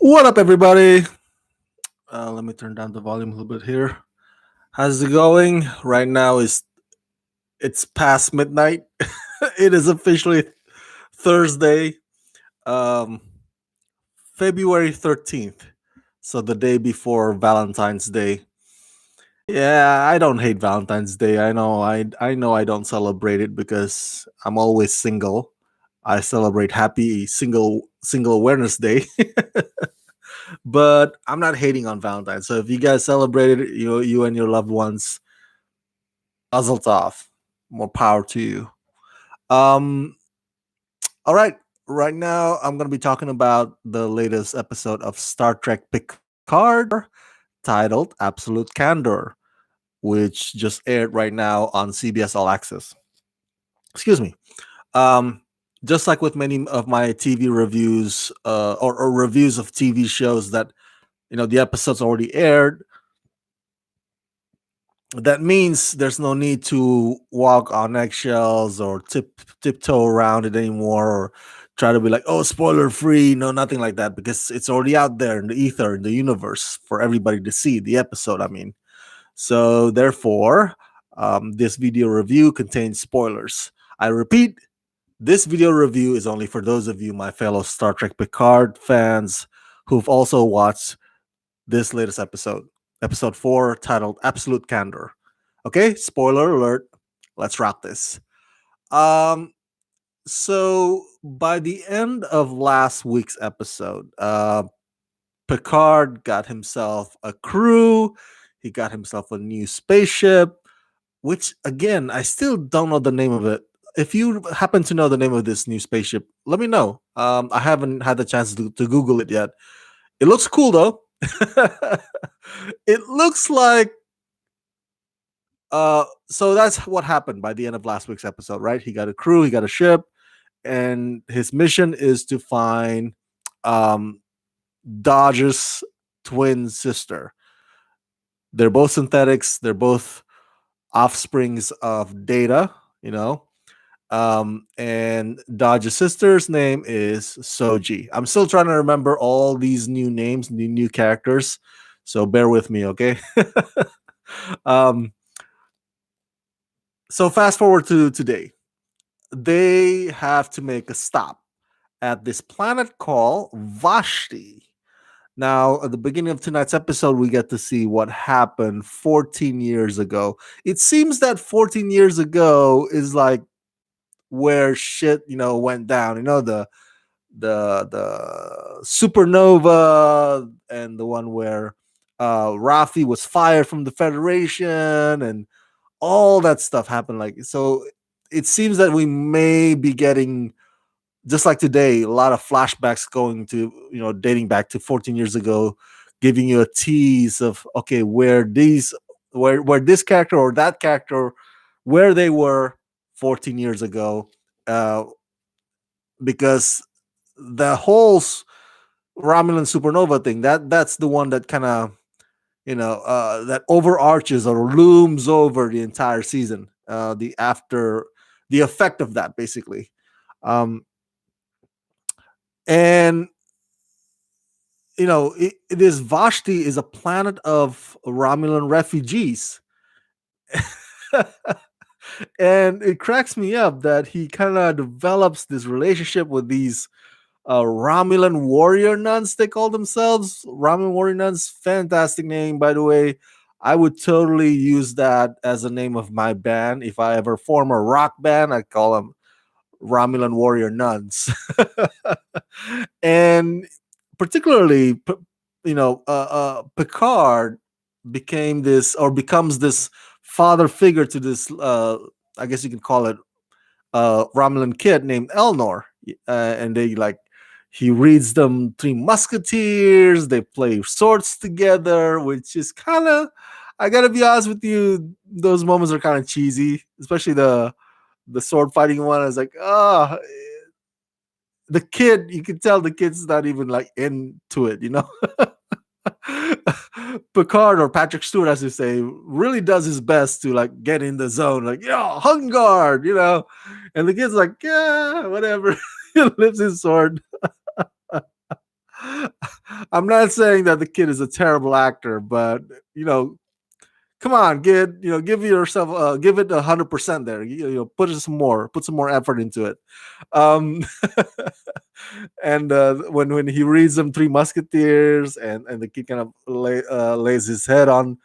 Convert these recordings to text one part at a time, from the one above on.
What up, everybody? Let me turn down the volume a little bit here. How's it going? Right now is it's past midnight. It is officially Thursday, um, February 13th. So the day before Valentine's Day. Yeah, I don't hate Valentine's Day. I know I don't celebrate it because I'm always single. I celebrate Happy Single Awareness Day. But I'm not hating on Valentine's. So if you guys celebrated it, you and your loved ones, muzzle off. More power to you. Um, all right. Right now, I'm going to be talking about the latest episode of Star Trek Picard titled Absolute Candor, which just aired right now on CBS All Access. Excuse me. Um, just like with many of my TV reviews or reviews of TV shows that the episodes already aired, that means there's no need to walk on eggshells or tiptoe around it anymore, or try to be like, oh, spoiler free. No, nothing like that, because it's already out there in the ether, in the universe, for everybody to see the episode. I mean, so therefore, this video review contains spoilers. I repeat, this video review is only for those of you, my fellow Star Trek Picard fans, who've also watched this latest episode 4, titled Absolute Candor. Okay, spoiler alert. Let's rock this. Um, so by the end of last week's episode, Picard got himself a crew. He got himself a new spaceship, which again, I still don't know the name of it. If you happen to know the name of this new spaceship, let me know. I haven't had the chance to Google it yet. It looks cool though. It looks like so that's what happened by the end of last week's episode, right? He got a crew, he got a ship, and his mission is to find um Dodge's twin sister. They're both synthetics, they're both offsprings of Data, you know. And Dodge's sister's name is Soji. I'm still trying to remember all these new names, new characters. So bear with me, okay? um, so fast forward to today. They have to make a stop at this planet called Vashti. Now, at the beginning of tonight's episode, we get to see what happened 14 years ago. It seems that 14 years ago is like where shit, went down. The supernova, and the one where Rafi was fired from the Federation, and all that stuff happened. Like, so it seems that we may be getting, just like today, a lot of flashbacks going to, dating back to 14 years ago, giving you a tease of, okay, where this character or that character, where they were 14 years ago. uh because the whole Romulan supernova thing, that's the one that kind of, that overarches or looms over the entire season, the effect of that, basically. Um and it is Vashti is a planet of Romulan refugees. And it cracks me up that he kind of develops this relationship with these Romulan warrior nuns. They call themselves Romulan warrior nuns. Fantastic name, by the way. I would totally use that as a name of my band. If I ever form a rock band, I call them Romulan warrior nuns. And particularly, Picard becomes this father figure to this, I guess you can call it, Romulan kid named Elnor. And he reads them Three Musketeers. They play swords together, which is kind of, I gotta be honest with you, those moments are kind of cheesy, especially the sword fighting one. I was like, the kid, you can tell the kid's not even like into it. Picard, or Patrick Stewart, as you say, really does his best to like get in the zone, like, yeah, Hungard. And the kid's like, yeah, whatever. He lifts his sword. I'm not saying that the kid is a terrible actor, but you know, come on, kid. You know, give yourself, give it 100% there. Put some more effort into it. Um, and when he reads them Three Musketeers, and the kid kind of lays his head on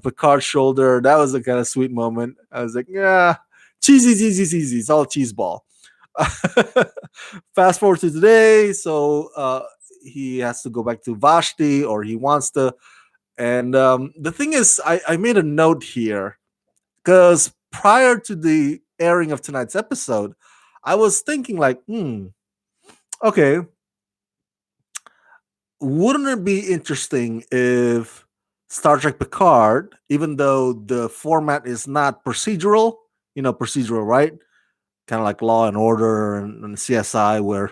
Picard's shoulder, that was a kind of sweet moment. I was like, yeah, cheesy, cheesy, cheesy. It's all cheese ball. Fast forward to today, so he has to go back to Vashti, or he wants to. And the thing is, I made a note here because prior to the airing of tonight's episode, I was thinking like, okay, wouldn't it be interesting if Star Trek Picard, even though the format is not procedural, procedural, right? Kind of like Law and Order and CSI, where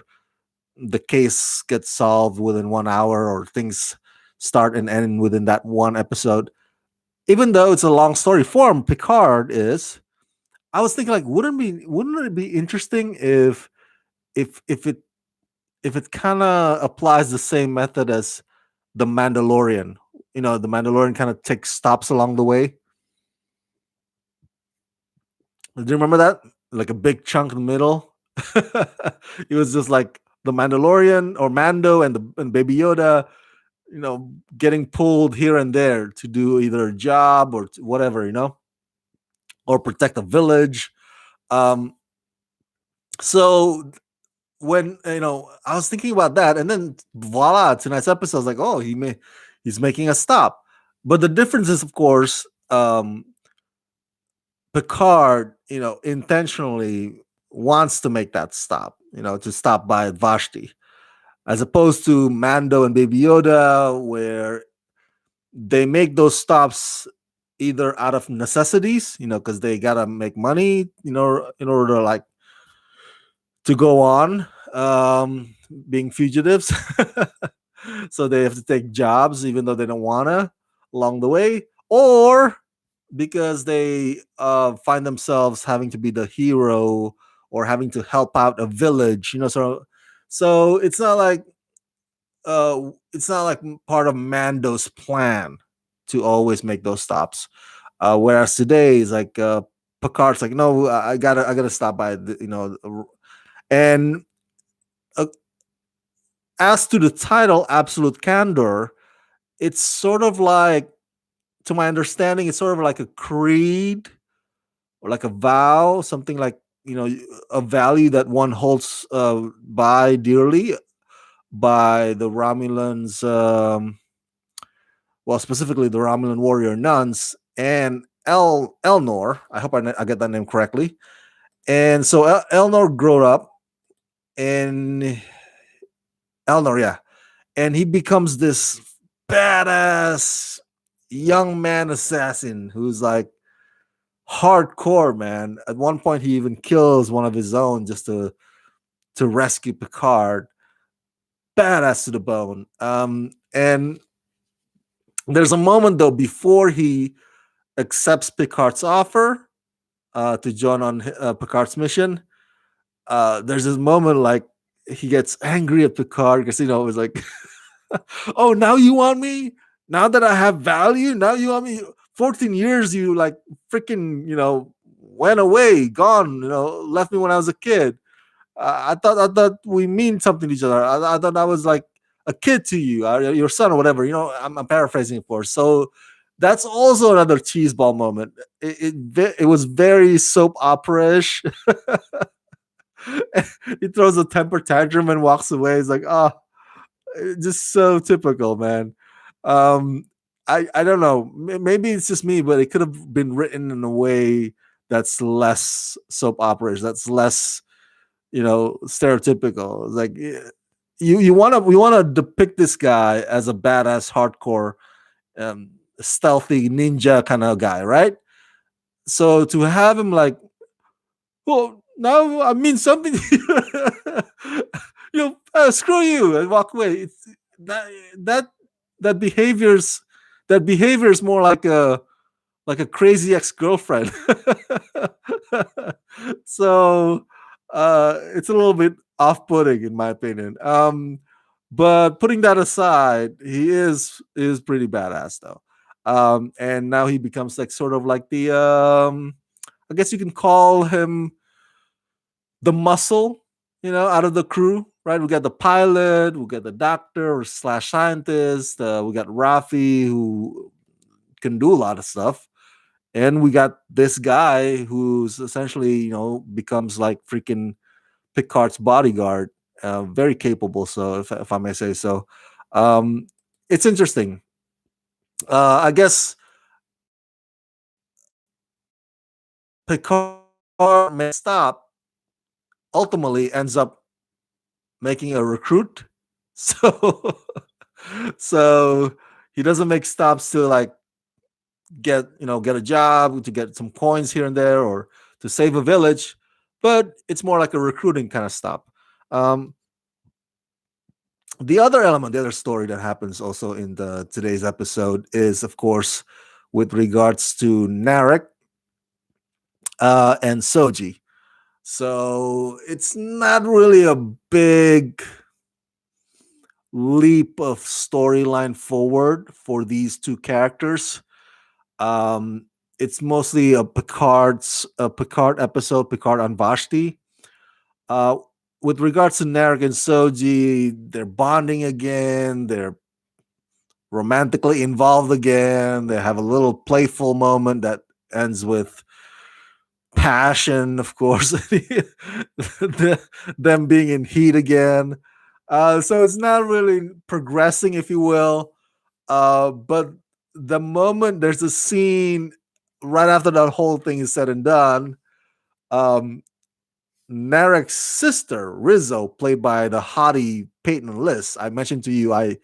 the case gets solved within 1 hour, or things start and end within that one episode. Even though it's a long story form, Picard is. I was thinking like, wouldn't it be interesting if if it if it kind of applies the same method as the Mandalorian? The Mandalorian kind of takes stops along the way. Do you remember that? Like a big chunk in the middle. It was just like the Mandalorian or Mando and Baby Yoda, getting pulled here and there to do either a job or whatever, or protect a village. Um, so when I was thinking about that, and then voila, tonight's episode was like, oh, he's making a stop. But the difference is, of course, Picard, intentionally wants to make that stop, to stop by Vashti, as opposed to Mando and Baby Yoda, where they make those stops either out of necessities, because they gotta make money, in order to to go on, being fugitives. So they have to take jobs even though they don't wanna along the way, or because they find themselves having to be the hero or having to help out a village, so it's not like part of Mando's plan to always make those stops. Whereas today is like Picard's like, no, I gotta stop by, and uh, as to the title, Absolute Candor, it's sort of like, to my understanding, it's sort of like a creed or like a vow, something like, a value that one holds by dearly by the Romulans, well, specifically the Romulan warrior nuns and Elnor. I hope I get that name correctly. And so Elnor grew up, and Elnor, yeah, and he becomes this badass young man assassin who's like hardcore, man. At one point, he even kills one of his own just to rescue Picard. Badass to the bone. And there's a moment though before he accepts Picard's offer to join on Picard's mission. There's this moment like he gets angry at Picard because it was like, oh, now you want me? Now that I have value, now you want me? 14 years you like freaking went away, gone, left me when I was a kid. I thought we mean something to each other. I thought I was like a kid to you, your son or whatever. I'm paraphrasing, of course. So that's also another cheeseball moment. It was very soap opera-ish. He throws a temper tantrum and walks away. He's like, oh, just so typical, man. Um, I don't know. Maybe it's just me, but it could have been written in a way that's less soap opera-ish. That's less stereotypical. It's like we want to depict this guy as a badass, hardcore, stealthy ninja kind of guy, right? So to have him like, well, now I mean something, screw you, and walk away. It's that that behavior's that behavior is more like a crazy ex-girlfriend. So it's a little bit off-putting in my opinion. But putting that aside, he is pretty badass though. And now he becomes like sort of like the I guess you can call him the muscle, out of the crew, right? We got the pilot, we got the doctor or slash scientist, we got Rafi who can do a lot of stuff, and we got this guy who's essentially, becomes like freaking Picard's bodyguard, very capable. So if I may say so, um, it's interesting. I guess Picard may stop, ultimately ends up making a recruit. So so he doesn't make stops to like get a job, to get some coins here and there, or to save a village, but it's more like a recruiting kind of stop. Um, the other story that happens also in the today's episode is, of course, with regards to Narek and Soji. So it's not really a big leap of storyline forward for these two characters. Um, it's mostly a Picard episode, Picard on Vashti. Uh, with regards to Narek and Soji, they're bonding again. They're romantically involved again. They have a little playful moment that ends with passion, of course. Them being in heat again. So it's not really progressing, if you will. But the moment there's a scene right after that whole thing is said and done, um, Narek's sister Rizzo, played by the hottie Peyton List. I mentioned to you, I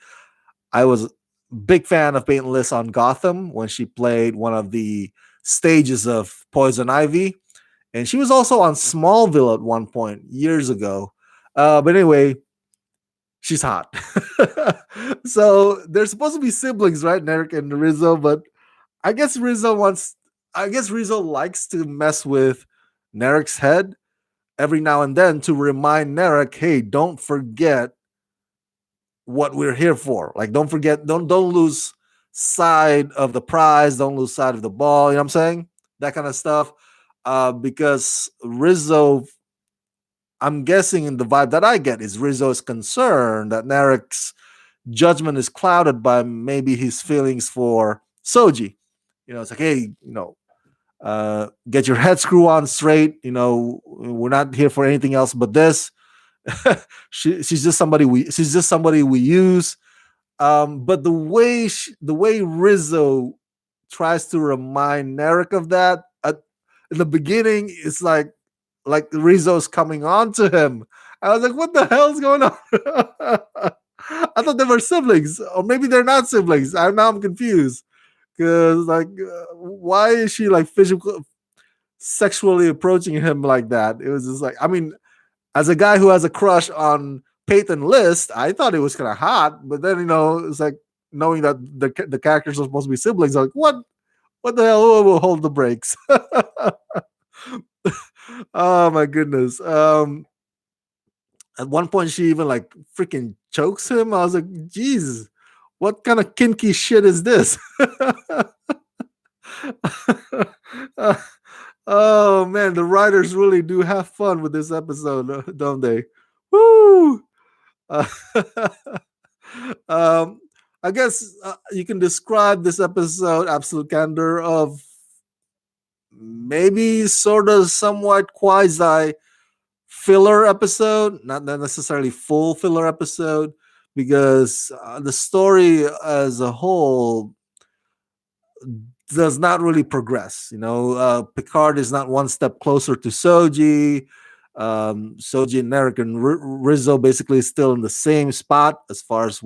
was a big fan of Peyton List on Gotham when she played one of the stages of Poison Ivy, and she was also on Smallville at one point years ago. But anyway, she's hot. So they're supposed to be siblings, right? Narek and Rizzo, but I guess Rizzo wants. I guess Rizzo likes to mess with Narek's head every now and then to remind Narek, hey, don't forget what we're here for. Like, don't forget, don't lose sight of the prize, don't lose sight of the ball. You know what I'm saying? That kind of stuff. Because Rizzo, I'm guessing in the vibe that I get is Rizzo is concerned that Narek's judgment is clouded by maybe his feelings for Soji. It's like, hey, get your head screw on straight. We're not here for anything else but this. She's just somebody we use. But the way Rizzo tries to remind Narek of that in the beginning, it's like Rizzo's coming on to him. I was like, what the hell's going on? I thought they were siblings, or maybe they're not siblings. I'm confused because like, why is she like physical, sexually approaching him like that? It was just like, I mean, as a guy who has a crush on Peyton List, I thought it was kind of hot, but then it's like knowing that the characters are supposed to be siblings. I'm like, what the hell? We'll hold the brakes. Oh my goodness. At one point, she even like freaking chokes him. I was like, Jesus, what kind of kinky shit is this? Uh, oh man, the writers really do have fun with this episode, don't they? Woo! Uh, um, I guess you can describe this episode, Absolute Candor, of maybe sort of somewhat quasi filler episode, not necessarily full filler episode, because the story as a whole does not really progress. Picard is not one step closer to Soji. Soji and Narek and Rizzo basically still in the same spot as far as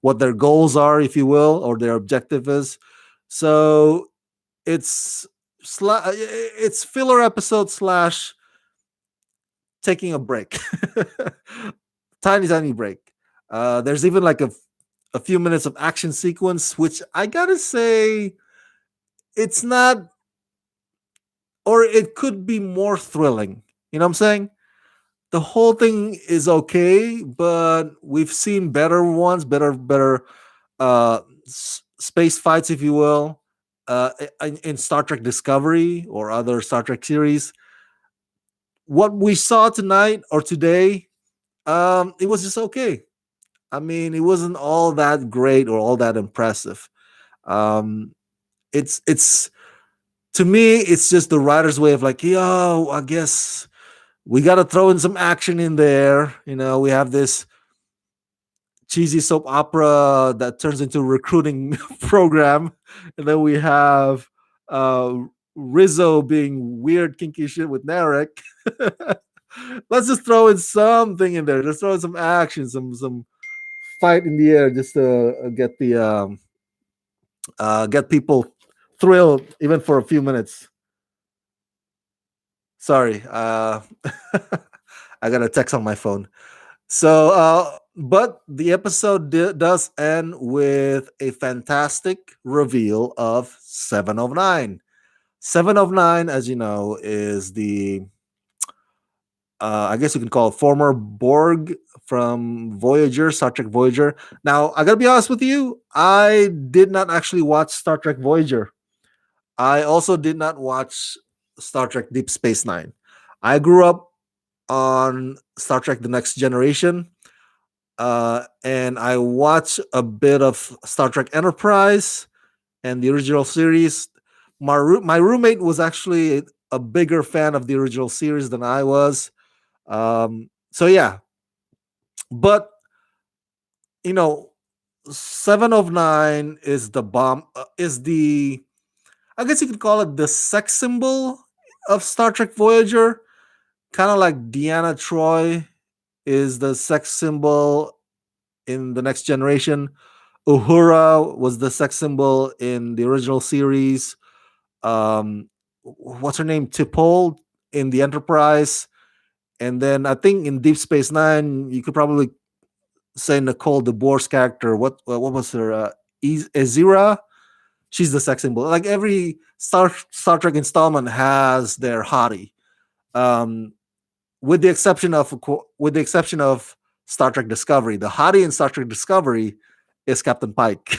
what their goals are, if you will, or their objective is. So it's it's filler episode slash taking a break, tiny break. There's even like a few minutes of action sequence, which I gotta say, it's not, or it could be more thrilling. You know what I'm saying? the whole thing is okay, but we've seen better ones, better space fights, if you will, in Star Trek Discovery or other Star Trek series. What we saw tonight or today, it was just okay. I mean, it wasn't all that great or all that impressive. Um, it's to me, it's just the writer's way of like, yo, I guess we got to throw in some action in there. We have this cheesy soap opera that turns into a recruiting program, and then we have uh, Rizzo being weird, kinky shit with Narek. Let's just throw in something in there. Let's throw in some action, some fight in the air, just to get people thrilled, even for a few minutes. Sorry, I got a text on my phone. So, but the episode does end with a fantastic reveal of Seven of Nine. Seven of Nine, as you know, is the I guess you can call it former Borg from Voyager, Star Trek Voyager. Now, I gotta be honest with you, I did not actually watch Star Trek Voyager. I also did not watch Star Trek Deep Space Nine. I grew up on Star Trek The Next Generation, and I watched a bit of Star Trek Enterprise and the original series. My roommate was actually a bigger fan of the original series than I was. So yeah, but you know, Seven of Nine is the bomb. Is the I guess you could call it the sex symbol of Star Trek Voyager, kind of like Deanna Troy is the sex symbol in the Next Generation. Uhura was the sex symbol in the original series. What's her name? T'Pol in the Enterprise. And then I think in Deep Space Nine, you could probably say Nicole DeBoer's character. What was her? Ezira. She's the sex symbol. Like every Star Trek installment has their hottie. Um, with the exception of Star Trek Discovery. The hottie in Star Trek Discovery is Captain Pike.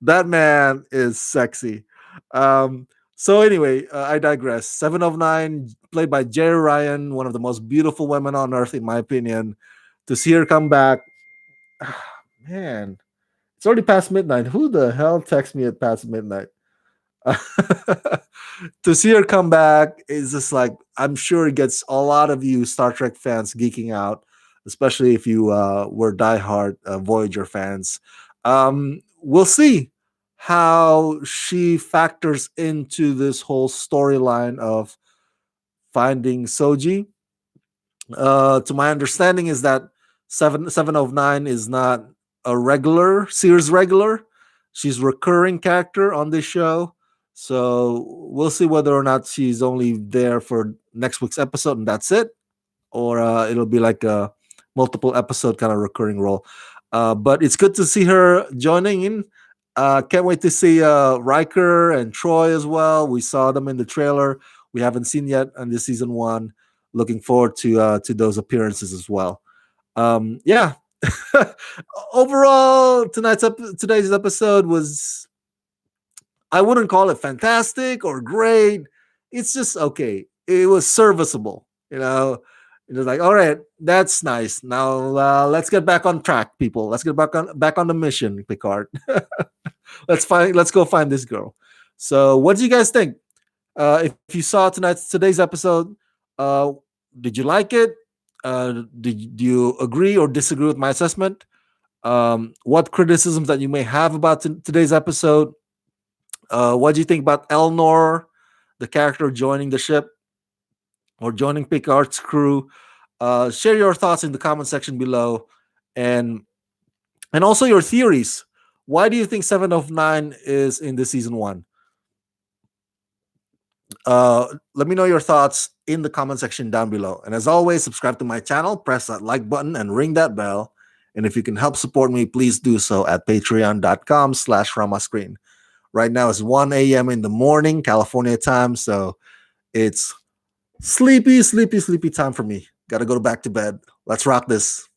That man is sexy. So anyway, I digress. Seven of Nine, played by Jerry Ryan, one of the most beautiful women on earth, in my opinion. To see her come back, man, it's already past midnight. Who the hell texts me at past midnight? To see her come back is just like, I'm sure it gets a lot of you Star Trek fans geeking out, especially if you were diehard Voyager fans. We'll see how she factors into this whole storyline of finding Soji. To my understanding, is that Seven of Nine is not a regular series regular. She's a recurring character on this show. So we'll see whether or not she's only there for next week's episode and that's it, or it'll be like a multiple episode kind of recurring role. But it's good to see her joining in. Can't wait to see Riker and Troy as well. We saw them in the trailer. We haven't seen yet on this season one. Looking forward to those appearances as well. Yeah. Overall, today's episode was, I wouldn't call it fantastic or great. It's just okay. It was serviceable. It was like, all right, that's nice. Now let's get back on track, people. Let's get back on the mission, Picard. Let's go find this girl. So, what do you guys think? If you saw today's episode, uh, did you like it? Do you agree or disagree with my assessment? What criticisms that you may have about today's episode? What do you think about Elnor, the character joining the ship or joining Picard's crew? Share your thoughts in the comment section below, and also your theories. Why do you think Seven of Nine is in this season one? Let me know your thoughts in the comment section down below. And as always, subscribe to my channel, press that like button, and ring that bell. And if you can help support me, please do so at patreon.com/ramascreen. Right now it's 1 a.m. in the morning, California time. So it's Sleepy, sleepy, sleepy time for me. Gotta go back to bed. Let's rock this.